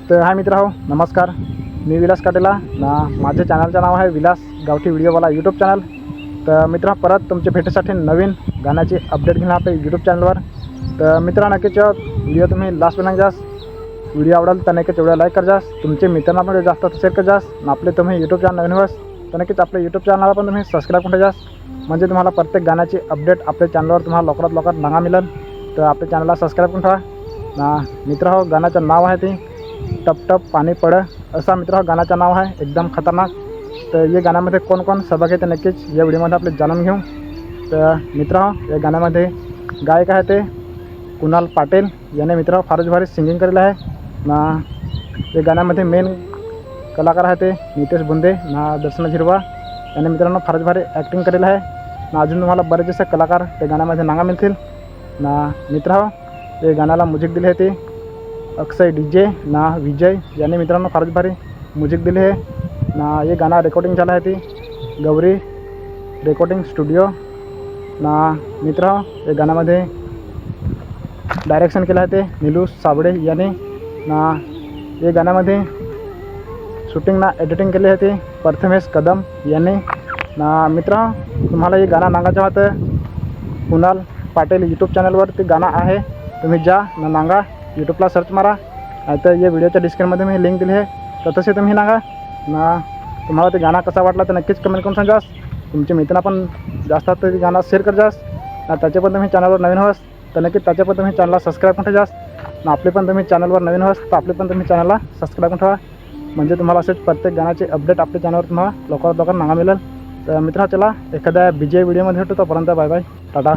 तर हाय मित्र हो, नमस्कार. मी विलास काटेला ना. माझ्या चॅनलचं नाव आहे विलास गावठी व्हिडिओवाला यूट्यूब चॅनल. तर मित्र परत तुमच्या भेटीसाठी नवीन गाण्याची अपडेट घेऊन आपल्या यूट्यूब चॅनलवर. तर मित्र नक्कीच व्हिडिओ तुम्ही लास्टपर्यंत जास. व्हिडिओ आवडेल तर नक्कीच व्हिडिओ लाईक कर जास, तुमचे मित्रांना पण जास्त शेअर कर जास. आपले तुम्ही यूट्यूब चॅनल नवीन व्हास तर नक्कीच आपल्या यूट्यूब चॅनलला पण तुम्ही सबस्क्राईब करून जास, म्हणजे तुम्हाला प्रत्येक गाण्याची अपडेट आपल्या चॅनलवर तुम्हाला लवकरात लवकर बघा मिळेल. तर आपल्या चॅनलला सबस्क्राईब करून ठेवा ना. मित्र हो, गाण्याचं नाव आहे ते टप टप पाणी पड, असा मित्र हो गाण्याचं नाव आहे, एकदम खतरनाक. तर या गाण्यामध्ये कोण कोण सहभागी आहे ते नक्कीच या व्हिडिओमध्ये आपले जाणून घेऊ. तर मित्र हो, या गाण्यामध्ये गायक आहे ते कुणाल पाटील याने मित्र फारच भारी सिंगिंग केलेलं आहे ना. या गाण्यामध्ये मेन कलाकार आहे ते नितेश बुंदे ना. दर्शना झिरवा याने मित्रांनो फारच भारी ॲक्टिंग केलेलं आहे ना. अजून तुम्हाला बरेचसे कलाकार त्या गाण्यामध्ये नांगा मिळतील ना. मित्र हो, या गाण्याला म्युझिक दिले आहे ते अक्षय DJ ना. विजय याने मित्रांनो फारच भारी म्युझिक दिले आहे ना. हे गाणं रेकॉर्डिंग झालं आहे ती गौरी रेकॉर्डिंग स्टुडिओ ना. मित्र या गाण्यामध्ये डायरेक्शन केलं आहे ते नीलू साबळे याने ना. या गाण्यामध्ये शूटिंग ना एडिटिंग केली आहे ते प्रथमेश कदम याने ना. मित्र तुम्हाला हे गाणं नांगायचं होतं कुणाल पाटील यूट्यूब चॅनलवर ते गाणं आहे, तुम्ही जा ना नांगा. यूट्यूबला सर्च मारा, नाहीतर या व्हिडिओच्या डिस्क्रिप्शनमध्ये मी लिंक दिली आहे, तर तसे तुम्ही नांगा ना. तुम्हाला ते गाणं कसा वाटला तर नक्कीच कमेंट करून सांगास. तुमचे मित्रांना पण जास्त ते गाणं शेअर कर जास ना. त्याचे पण तुम्ही चॅनलवर नवीन व्हास तर नक्कीच त्याचे पण तुम्ही चॅनलला सबस्क्राईब करून ठेवा ना. आपले पण तुम्ही चॅनलवर नवीन व्हास तर आपले पण तुम्ही चॅनलला सबस्क्राईब करून ठेवा, म्हणजे तुम्हाला असेच प्रत्येक गाण्याचे अपडेट आपल्या चॅनलवर तुम्हाला लवकरात लवकर नांगा मिळेल. तर मित्र चला एखाद्या BJ व्हिडिओमध्ये भेटू, तोपर्यंत बाय बाय, टाटा.